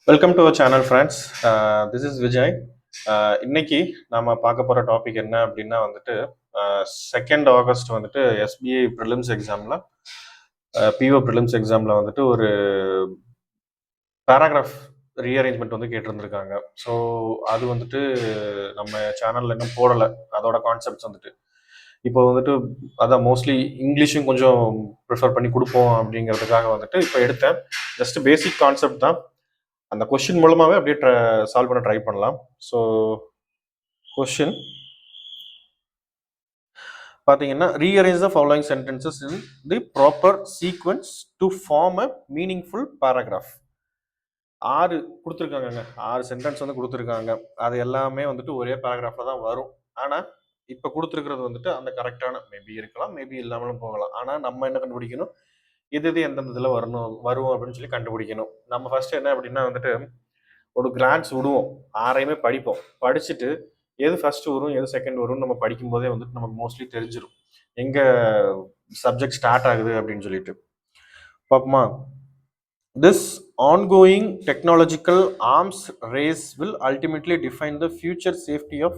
Welcome to our channel friends. This is Vijay. இன்னைக்கு நாம பார்க்க போகிற டாபிக் என்ன அப்படின்னா வந்துட்டு 2 ஆகஸ்ட் வந்துட்டு எஸ்பிஐ ப்ரிலிம்ஸ் எக்ஸாமில் பிஓ ப்ரிலிம்ஸ் எக்ஸாமில் வந்துட்டு ஒரு பேராகிராஃப் ரீஅரேஞ்ச்மெண்ட் வந்து கேட்டிருந்திருக்காங்க. ஸோ அது வந்துட்டு நம்ம சேனலில் இன்னும் போடலை. அதோட கான்செப்ட்ஸ் வந்துட்டு இப்போ வந்துட்டு அதான் மோஸ்ட்லி இங்கிலீஷும் கொஞ்சம் ப்ரிஃபர் பண்ணி கொடுப்போம் அப்படிங்கிறதுக்காக வந்துட்டு இப்போ எடுத்தேன். ஜஸ்ட் பேசிக் கான்செப்ட் தான். அந்த கொஸ்டின் மூலமாகவே அப்படியே சால்வ் பண்ண ட்ரை பண்ணலாம். ஸோ கொஸ்டின் பார்த்தீங்கன்னா, rearrange the following sentences in the proper sequence to form a meaningful paragraph. 6 கொடுத்துருக்காங்கங்க. 6 சென்டென்ஸ் வந்து கொடுத்துருக்காங்க. அது எல்லாமே வந்துட்டு ஒரே பேராகிராஃபில் தான் வரும். ஆனால் இப்போ கொடுத்துருக்கிறது வந்துட்டு அந்த கரெக்டான மேபி இருக்கலாம், மேபி இல்லாமலும் போகலாம். ஆனால் நம்ம என்ன கண்டுபிடிக்கணும், எது எந்தெந்த இதில் வரும் அப்படின்னு சொல்லி கண்டுபிடிக்கணும். நம்ம ஃபர்ஸ்ட் என்ன அப்படின்னா வந்துட்டு ஒரு கிரான்ஸ் விடுவோம், 6ஐயுமே படிப்போம். படிச்சுட்டு எது ஃபர்ஸ்ட் வரும் எது செகண்ட் வரும்னு நம்ம படிக்கும் போதே வந்துட்டு நமக்கு மோஸ்ட்லி தெரிஞ்சிடும் எங்க சப்ஜெக்ட் ஸ்டார்ட் ஆகுது அப்படின்னு சொல்லிட்டு. பார்ப்போமா? This ongoing technological arms race will ultimately define the future safety of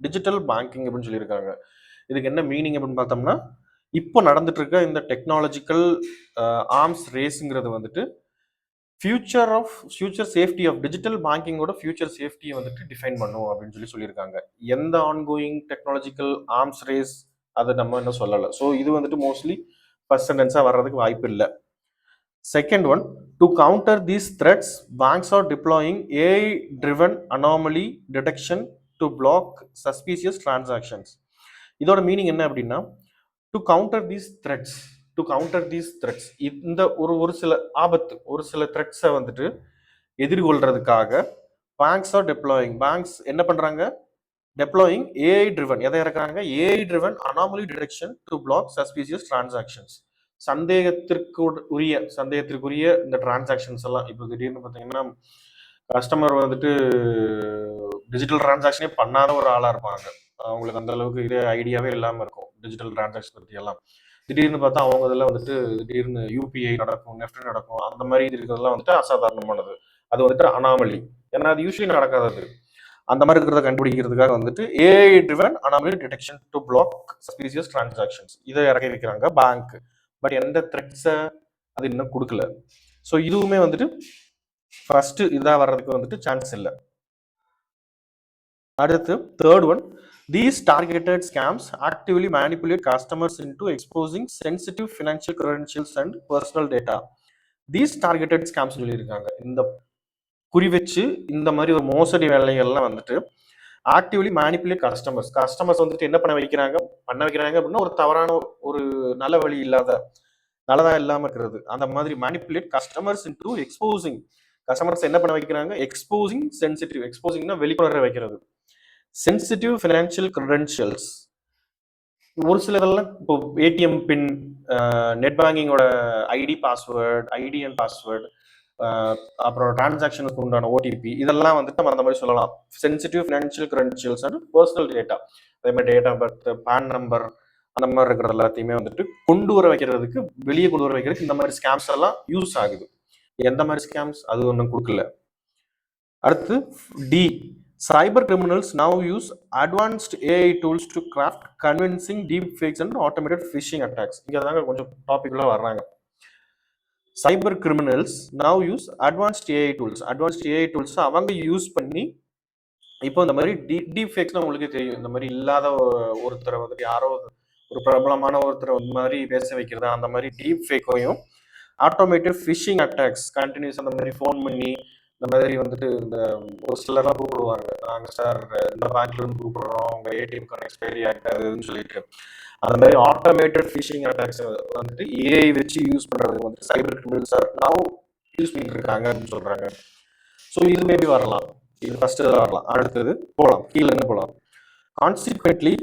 digital banking அப்படின்னு சொல்லியிருக்காங்க. இதுக்கு என்ன மீனிங் அப்படின்னு பார்த்தோம்னா, இப்போ நடந்துட்டு இருக்க இந்த டெக்னாலஜிக்கல் ஆர்ம்ஸ் ரேஸுங்கிறது வந்துட்டு ஃபியூச்சர் சேஃப்டி ஆஃப் டிஜிட்டல் பேங்கிங்கோட ஃபியூச்சர் சேஃப்டியை வந்துட்டு டிஃபைன் பண்ணும் அப்படின்னு சொல்லியிருக்காங்க. எந்த ஆன்கோயிங் டெக்னாலஜிக்கல் ஆர்ம்ஸ் ரேஸ் அதை நம்ம இன்னும் சொல்லலை. ஸோ இது வந்துட்டு மோஸ்ட்லி ஃபர்ஸ்ட் சென்டென்ஸாக வர்றதுக்கு வாய்ப்பு இல்லை. Second one, to counter these threats banks are deploying AI driven anomaly detection to block suspicious transactions. இதோட மீனிங் என்ன அப்படின்னா, டு கவுண்டர் தீஸ் த்ரெட்ஸ் இந்த ஒரு சில ஆபத்து, ஒரு சில த்ரெட்ஸை வந்துட்டு எதிர்கொள்றதுக்காக பேங்க்ஸ் ஆர் பேங்க்ஸ் என்ன பண்றாங்க, டெப்ளாயிங் ஏஐ ட்ரிவன், எதை இறக்குறாங்க, AI driven anomaly detection to block suspicious transactions. சந்தேகத்திற்குரிய இந்த டிரான்சாக்ஷன்ஸ் எல்லாம் இப்போ திடீர்னு பார்த்தீங்கன்னா கஸ்டமர் வந்துட்டு டிஜிட்டல் டிரான்சாக்ஷனே பண்ணாத ஒரு ஆளாக இருப்பாங்க. அவங்களுக்கு அந்த அளவுக்கு இதே ஐடியாவே இல்லாமல் இருக்கும் டிஜிட்டல் டிரான்சாக்ஷன் பற்றி எல்லாம். திடீர்னு பார்த்தா அவங்க இதில் வந்துட்டு திடீர்னு யூபிஐ நடக்கும், நெஃப்ட் நடக்கும், அந்த மாதிரி இருக்கிறதெல்லாம் வந்துட்டு அசாதாரணமானது. அது வந்துட்டு அனாமலி, ஏன்னா அது யூஸ்வலி நடக்காதது. அந்த மாதிரி இருக்கிறத கண்டுபிடிக்கிறதுக்காக வந்துட்டு AI driven anomaly detection to block suspicious transactions இதை இறக்கி வைக்கிறாங்க பேங்க். பட் எந்த த்ரெட்ஸை அது இன்னும் கொடுக்கல. ஸோ இதுவுமே வந்துட்டு ஃபர்ஸ்ட் இதாக வர்றதுக்கு வந்துட்டு சான்ஸ் இல்லை. அடுத்து third one, these targeted scams actively manipulate customers into exposing sensitive financial credentials and personal data. These targeted scams சொல்லியிருக்காங்க. இந்த குறி வச்சு இந்த மாதிரி ஒரு மோசடி வேலைகள்லாம் வந்துட்டு ஆக்டிவ்லி மேனிப்புலேட் கஸ்டமர்ஸ் வந்துட்டு என்ன பண்ண வைக்கிறாங்க அப்படின்னா, ஒரு தவறான ஒரு நல்ல வழி நல்லதா இல்லாம இருக்கிறது. அந்த மாதிரி manipulate customers into exposing, customers என்ன பண்ண வைக்கிறாங்க, எக்ஸ்போசிங் சென்சிட்டிவ், எக்ஸ்போசிங்னா வெளிக்கொணர வைக்கிறது, சென்சிட்டிவ் ஃபினான்ஷியல் கிரெடென்ஷியல்ஸ். ஒரு சிலதெல்லாம் இப்போ ஏடிஎம் பின், நெட் பேங்கிங்கோட ஐடி அண்ட் பாஸ்வேர்டு, அப்புறம் டிரான்சாக்ஷனுக்கு உண்டான ஓடிபி, இதெல்லாம் வந்துட்டு நம்ம அந்த மாதிரி சொல்லலாம். Sensitive financial credentials and personal data, அதே மாதிரி date of birth, PAN number, அந்த மாதிரி இருக்கிறது எல்லாத்தையுமே வந்துட்டு வெளியே கொண்டு வர வைக்கிறதுக்கு இந்த மாதிரி ஸ்கேம்ஸ் எல்லாம் யூஸ் ஆகுது. எந்த மாதிரி ஸ்கேம்ஸ் அது ஒன்றும் கொடுக்கல. அடுத்து D, cyber criminals now use advanced AI tools to craft convincing deep fakes and automated phishing attacks. இங்கே தாங்க கொஞ்சம் டாபிக்லாம் வர்றாங்க. Cyber criminals now use advanced AI tools அவங்க யூஸ் பண்ணி இப்போ இந்த மாதிரி டீப் ஃபேக்ஸ்லாம் உங்களுக்கு தெரியும். இந்த மாதிரி இல்லாத ஒருத்தரை வந்துட்டு யாரோ ஒரு பிரபலமான ஒருத்தரை இந்த மாதிரி பேச வைக்கிறதா, அந்த மாதிரி டீப் ஃபேக்கையும் ஆட்டோமேட்டட் ஃபிஷிங் அட்டாக்ஸ் கண்டினியூஸ் அந்த மாதிரி ஃபோன் பண்ணி இந்த மாதிரி வந்துட்டு இந்த ஒரு சிலர்லாம் கூப்பிடுவாங்க, நாங்கள் சார் இந்த பேங்க்ல இருந்து கூப்பிடுறோம், உங்கள் ஏடிஎம் கார்டு எக்ஸ்பைரி ஆகிட்டாதுன்னு சொல்லிட்டு. அந்த மாதிரி ஆட்டோமேட்டட் ஃபிஷிங் அட்டாக்ஸ் வந்துட்டு ஏஐ வச்சு யூஸ் பண்ணுறது வந்துட்டு சைபர் கிரிமினல்ஸ் நவ் யூஸ் பண்ணிட்டு இருக்காங்க அப்படின்னு சொல்கிறாங்க. ஸோ இது மேபி வரலாம், இது ஃபர்ஸ்ட் வரலாம். அடுத்தது போகலாம், கீழே என்ன போகலாம். Consequently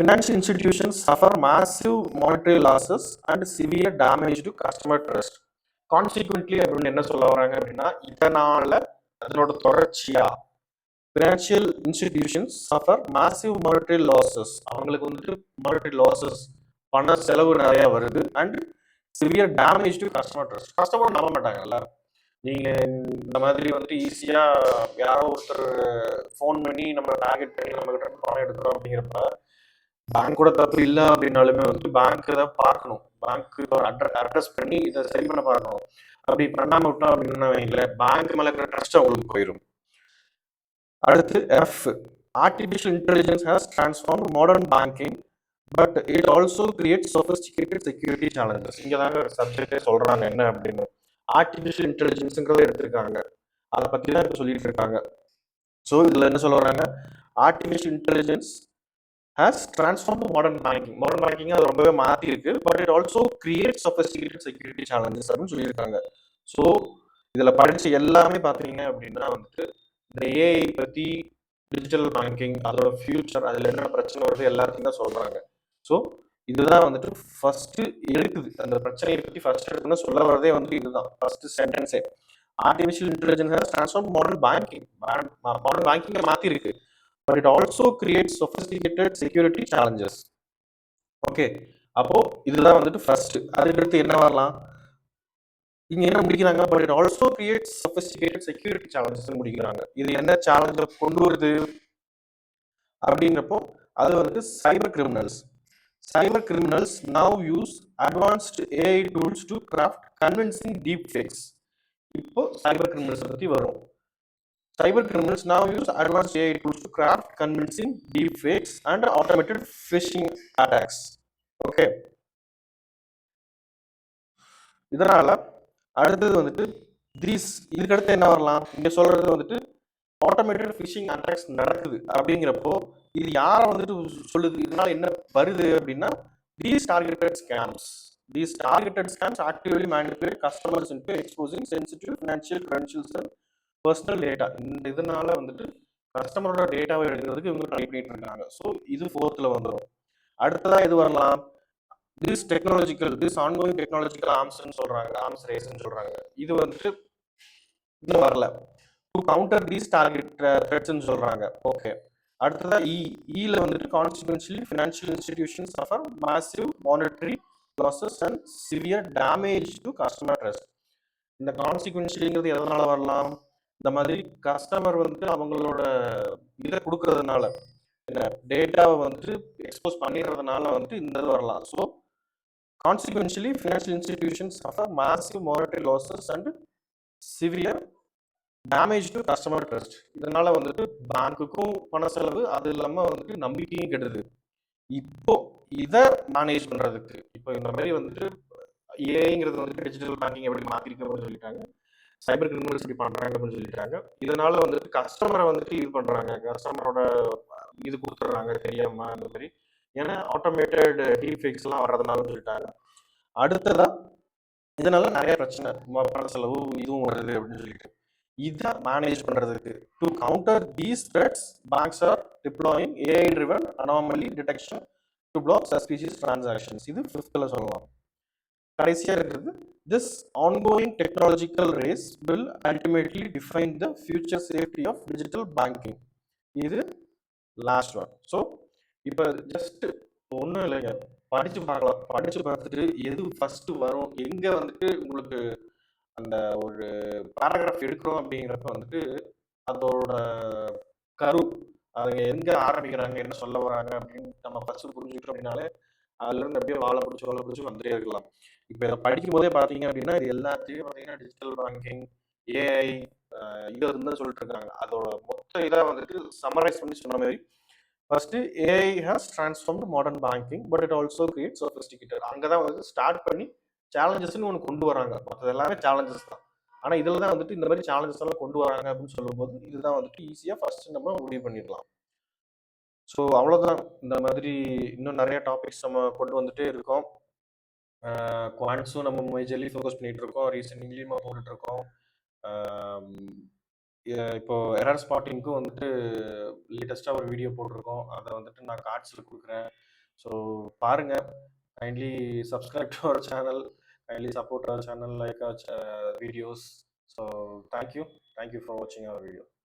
financial institutions suffer massive monetary losses and severe damage to customer trust. Consequently அப்படின்னு என்ன சொல்ல வராங்க அப்படின்னா, இதனால அதனோட தொடர்ச்சியா financial institutions suffer massive monetary losses, அவங்களுக்கு வந்துட்டு monetary losses, பண செலவு நிறைய வருது, and severe damage to customer trust. Customer நம்ப மாட்டாங்கல்ல, நீங்க இந்த மாதிரி வந்துட்டு ஈஸியா யாரோ ஒருத்தர் ஃபோன் பண்ணி நம்ம டார்கெட் பண்ணி நம்ம கிட்ட இருந்து பணம் எடுக்கிறோம் அப்படிங்கிறப்ப பேங்கோட தப்பு இல்லை அப்படின்னாலுமே வந்துட்டு பேங்க் இதை பார்க்கணும். பேங்க் அட்ரஸ் பண்ணி இதை சரி பண்ண பார்க்கணும். அப்படி பண்ணாம விட்டோம் அப்படின்னு வைங்களேன், பேங்க் மேல இருக்கிற ட்ரஸ்ட் அவங்களுக்கு போயிடும். அடுத்து F, artificial intelligence has transform modern banking but it also create sophisticated security challenges. இங்கே தாங்க சப்ஜெக்டே சொல்றாங்க என்ன அப்படின்னு. ஆர்டிஃபிஷியல் இன்டெலிஜென்ஸுங்கிறத எடுத்திருக்காங்க, அதை பற்றி தான் இப்போ சொல்லிட்டு இருக்காங்க. ஸோ இதில் என்ன சொல்ல வராங்க, artificial intelligence has transform modern banking. Modern banking அது ரொம்பவே மாற்றி இருக்கு, but it also create sophisticated security challenges அப்படின்னு சொல்லியிருக்காங்க. ஸோ இதில் படிச்சு எல்லாமே பார்த்தீங்க அப்படின்னா வந்துட்டு இந்த ஏஐ பற்றி, டிஜிட்டல் பேங்கிங், அதோட ஃபியூச்சர், அதில் என்ன பிரச்சனை வருது எல்லாத்தையும் தான் சொல்கிறாங்க. ஸோ இதுதான் வந்துட்டு ஃபர்ஸ்ட் எடுக்குது, அந்த பிரச்சனையை பற்றி ஃபர்ஸ்ட் எடுக்குன்னு சொல்ல வரதே வந்துட்டு இதுதான் ஃபர்ஸ்ட் சென்டென்ஸே. Artificial intelligence has transform modern banking. Modern பேங்கிங்கை மாற்றி இருக்கு, but it also creates sophisticated security challenges. Okay, அப்போ இதுதான் வந்துட்டு ஃபர்ஸ்ட். அதுக்கடுத்து என்ன வரலாம், இங்க என்ன முடிக்கிறாங்க, but it also creates sophisticated security challenges முடிக்கிறாங்க. இது என்ன சேலஞ்சை கொண்டு வருது அப்படிங்கிறப்போ அது வந்து சைபர் criminals. Cyber criminals now use advanced AI tools to craft convincing deepfakes. இப்போ சைபர் கிரிமினல்ஸ் பற்றி வரும். Cyber criminals now use advanced AI tools to craft convincing deepfakes and automated phishing attacks. Okay. இதனால அடுத்தது வந்துட்டு இதுக்கடுத்து என்ன வரலாம், இங்க சொல்றது வந்துட்டு ஆட்டோமேட்டட் ஃபிஷிங் அட்டாக்ஸ் நடக்குது அப்படிங்கிறப்போ இது யாரை வந்துட்டு சொல்லுது, இதனால என்ன வருது அப்படின்னா, these targeted scams actively manipulate customers into exposing sensitive financial credentials and personal data. இந்த இதனால வந்துட்டு கஸ்டமரோட டேட்டாவை எடுக்கிறதுக்கு இவங்க ட்ரை பண்ணிட்டு இருக்காங்க. ஸோ இது ஃபோர்த்தில் வந்துடும். அடுத்ததான் எது வரலாம், திஸ் ஆன்கோயிங் டெக்னாலஜிக்கல் ஆர்ம்ஸ்ன்னு சொல்றாங்க, ஆர்ம்ஸ் ரேஸ்ன்னு சொல்றாங்க. இது வந்துட்டு இன்னும் வரல. டு கவுண்டர் தீஸ் டார்கெட் த்ரெட்ஸ்ன்னு சொல்றாங்க. ஓகே, அடுத்ததா இல வந்துட்டு consequentially financial institutions suffer massive monetary losses and severe damage to customer trust. இந்த கான்சிக்வென்ஷியலிங்கிறது எதனால வரலாம், இந்த மாதிரி கஸ்டமர் வந்துட்டு அவங்களோட இதை கொடுக்கறதுனால, என்ன டேட்டாவை வந்துட்டு எக்ஸ்போஸ் பண்ணிடுறதுனால வந்துட்டு இந்த இது வரலாம். So consequentially financial institutions suffer massive monetary losses and severe damage to customer trust. இதனால வந்துட்டு பேங்க்குக்கும் பண செலவு, அது இல்லாமல் வந்துட்டு நம்பிக்கையும் கெடுது. இப்போ இதை மேனேஜ் பண்றதுக்கு இப்போ இந்த மாதிரி வந்துட்டு ஏஐங்கிறது வந்துட்டு டிஜிட்டல் பேங்கிங் எப்படி மாத்திருக்கு அப்படின்னு சொல்லிட்டாங்க, சைபர் கிரிமினல்ஸ் இப்படி பண்றாங்க அப்படின்னு சொல்லிட்டாங்க. இதனால வந்துட்டு கஸ்டமரை வந்துட்டு இது பண்றாங்க, கஸ்டமரோட இது கொடுத்துட்றாங்க தெரியாம அந்த மாதிரி, ஏன்னா ஆட்டோமேட்டட் டீஃபேக்ஸ் எல்லாம் வர்றதுனால சொல்லிட்டாங்க. அடுத்ததா இதனால நிறைய பிரச்சனை, பண செலவு இதுவும் வருது அப்படின்னு சொல்லிட்டு, இதை மேனேஜ் பண்றதுக்கு to counter these threats banks are deploying AI driven anomaly detection to block suspicious transactions. இது ஃபிஃப்த்தில் சொல்லலாம். கடைசியாக இருக்கிறது, this ongoing technological race will ultimately define the future safety of digital banking. இது லாஸ்ட் ஒன். ஸோ இப்போ just ஒன்றும் இல்லைங்க, படித்து பார்க்கலாம். படித்து பார்த்துட்டு எது ஃபஸ்ட்டு வரும், எங்கே வந்துட்டு உங்களுக்கு அந்த ஒரு பேராகிராஃப் எடுக்கிறோம் அப்படிங்கிறப்ப வந்துட்டு அதோட கரு, அவங்க எங்கே ஆரம்பிக்கிறாங்க, என்ன சொல்ல வராங்க அப்படின்னு நம்ம ஃபஸ்ட்டு புரிஞ்சுக்கிட்டோம் அப்படின்னாலே அதுலேருந்து அப்படியே வாழை பிடிச்சி வந்துட்டே இருக்கலாம். இப்போ இதை படிக்கும் போதே பார்த்தீங்க அப்படின்னா இது எல்லாத்தையும் பார்த்தீங்கன்னா டிஜிட்டல் பேங்கிங், ஏஐ, இது வந்து சொல்லிட்டு இருக்காங்க. அதோட மொத்த இதாக வந்துட்டு சம்மரைஸ் பண்ணி சொன்ன மாதிரி, first AI has transformed modern banking but it also create sophisticated. அங்கே தான் வந்து ஸ்டார்ட் பண்ணி சேலஞ்சஸ்ன்னு ஒன்று கொண்டு வராங்க. மற்றது எல்லாமே சேலஞ்சஸ் தான், ஆனால் இதில் தான் வந்துட்டு இந்த மாதிரி சேலஞ்சஸ் எல்லாம் கொண்டு வராங்க அப்படின்னு சொல்லும்போது இதுதான் வந்துட்டு ஈஸியாக ஃபர்ஸ்ட் நம்ம முடிவு பண்ணிடலாம். ஸோ அவ்வளோதான். இந்த மாதிரி இன்னும் நிறைய டாபிக்ஸ் நம்ம கொண்டு வந்துட்டே இருக்கோம். குவான்ட்ஸும் நம்ம மேஜர்லி ஃபோக்கஸ் பண்ணிட்டு இருக்கோம், ரீசெண்டிங்லேயும் நம்ம போட்டுட்டு இருக்கோம். இப்போ எரர் ஸ்பாட்டிங்க்கும் வந்துட்டு லேட்டஸ்ட்டாக ஒரு வீடியோ போட்டிருக்கோம், அதை வந்துட்டு நான் கார்ட்ஸில் கொடுக்குறேன். ஸோ பாருங்கள், kindly subscribe to our channel, kindly support our channel, like our videos. So thank you for வாட்சிங் அவர் வீடியோ.